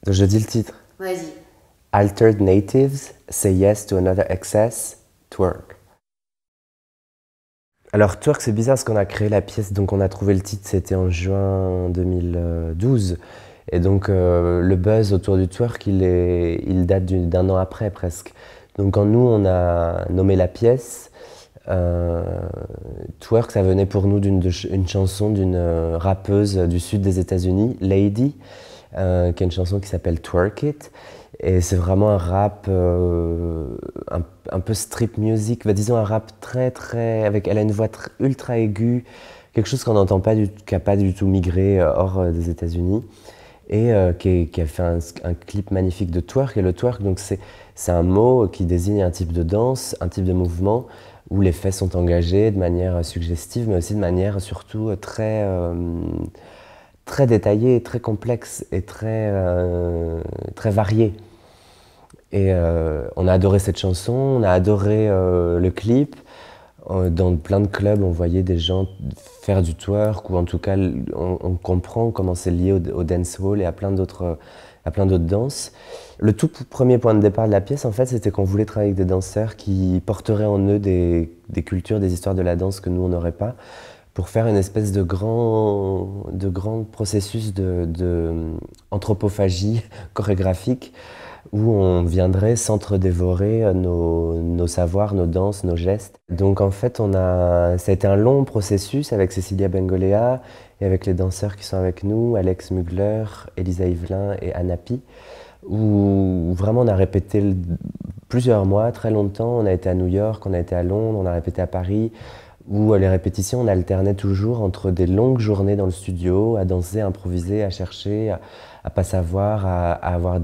Je dis le titre. Vas-y. Altered Natives, Say Yes to Another Excess, Twerk. Alors Twerk, c'est bizarre parce qu'on a créé la pièce, donc on a trouvé le titre, c'était en juin 2012. Et donc le buzz autour du twerk, il date d'un an après presque. Donc quand nous, on a nommé la pièce, twerk, ça venait pour nous d'une chanson d'une rappeuse du sud des États-Unis, Lady, qui a une chanson qui s'appelle Twerk It. Et c'est vraiment un rap un peu strip music, disons un rap elle a une voix ultra aiguë, quelque chose qu'on n'entend pas, qui n'a pas du tout migré hors des États-Unis, et qui a fait un clip magnifique de twerk. Et le twerk, donc c'est un mot qui désigne un type de danse, un type de mouvement où les fesses sont engagées de manière suggestive, mais aussi de manière surtout très détaillée, très complexe et très variée. Et on a adoré cette chanson, on a adoré le clip. Dans plein de clubs, on voyait des gens faire du twerk, ou en tout cas, on comprend comment c'est lié au dancehall et à plein d'autres danses. Le tout premier point de départ de la pièce, en fait, c'était qu'on voulait travailler avec des danseurs qui porteraient en eux des cultures, des histoires de la danse que nous, on n'aurait pas, pour faire une espèce de grand processus d'anthropophagie chorégraphique, où on viendrait s'entre-dévorer nos savoirs, nos danses, nos gestes. Donc en fait, ça a été un long processus avec Cecilia Bengolea et avec les danseurs qui sont avec nous, Alex Mugler, Elisa Yvelin et Anapi, où vraiment on a répété plusieurs mois, très longtemps. On a été à New York, on a été à Londres, on a répété à Paris, où les répétitions, on alternait toujours entre des longues journées dans le studio, à danser, à improviser, à chercher, à pas savoir, à avoir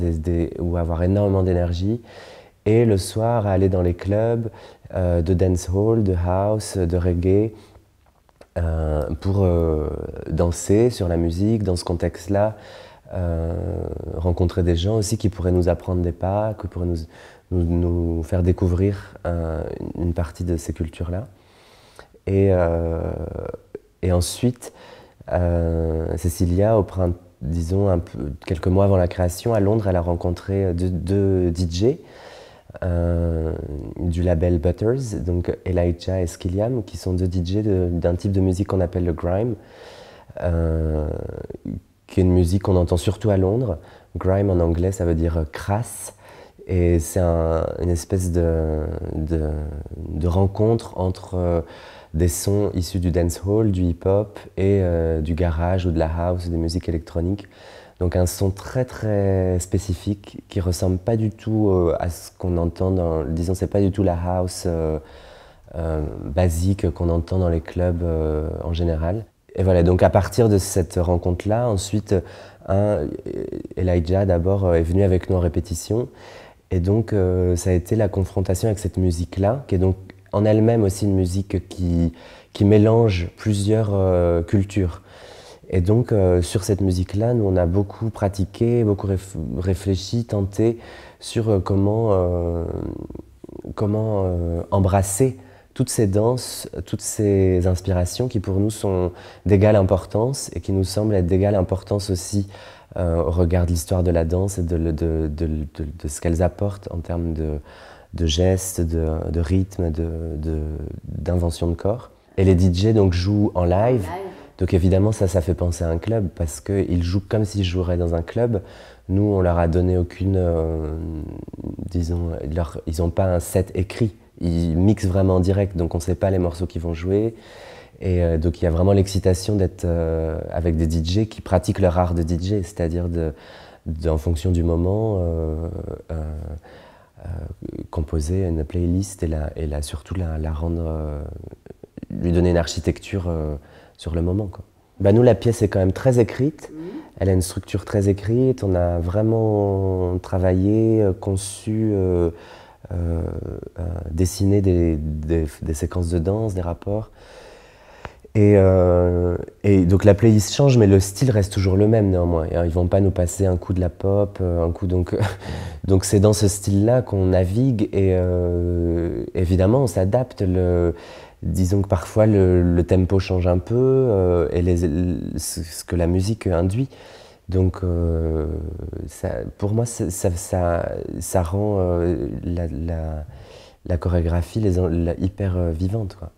ou à avoir énormément d'énergie, et le soir à aller dans les clubs de dancehall, de house, de reggae, pour danser sur la musique, dans ce contexte-là, rencontrer des gens aussi qui pourraient nous apprendre des pas, qui pourraient nous faire découvrir une partie de ces cultures-là. Et ensuite, Cecilia, disons quelques mois avant la création, à Londres, elle a rencontré deux DJ du label Butters, donc Elijah et Skilliam, qui sont deux DJ d'un type de musique qu'on appelle le grime, qui est une musique qu'on entend surtout à Londres. Grime en anglais, ça veut dire crasse. Et c'est une espèce de rencontre entre des sons issus du dancehall, du hip-hop et du garage ou de la house, des musiques électroniques. Donc un son très spécifique qui ressemble pas du tout à ce qu'on entend disons, c'est pas du tout la house basique qu'on entend dans les clubs en général. Et voilà, donc à partir de cette rencontre-là, ensuite, Elijah d'abord est venu avec nous en répétition. Et donc, ça a été la confrontation avec cette musique-là, qui est donc en elle-même aussi une musique qui mélange plusieurs cultures. Et donc, sur cette musique-là, nous, on a beaucoup pratiqué, beaucoup réfléchi, tenté sur comment embrasser toutes ces danses, toutes ces inspirations qui pour nous sont d'égale importance et qui nous semblent être d'égale importance aussi au regard de l'histoire de la danse et de ce qu'elles apportent en termes de gestes, de rythme, d'invention de corps. Et les DJ donc jouent en live. Donc évidemment ça fait penser à un club parce qu'ils jouent comme s'ils joueraient dans un club. Nous on leur a donné aucune, disons, ils n'ont pas un set écrit. Ils mixent vraiment en direct, donc on ne sait pas les morceaux qu'ils vont jouer. Et donc il y a vraiment l'excitation d'être avec des DJ qui pratiquent leur art de DJ, c'est-à-dire en fonction du moment, composer une playlist et surtout la rendre, lui donner une architecture sur le moment, quoi. Bah nous, la pièce est quand même très écrite. Elle a une structure très écrite. On a vraiment travaillé, conçu, dessiné des séquences de danse, des rapports. Et donc la playlist change, mais le style reste toujours le même néanmoins. Ils vont pas nous passer un coup de la pop, un coup donc donc c'est dans ce style-là qu'on navigue et évidemment on s'adapte. Disons que parfois le tempo change un peu et ce que la musique induit. Donc, pour moi, ça rend la chorégraphie hyper vivante, quoi.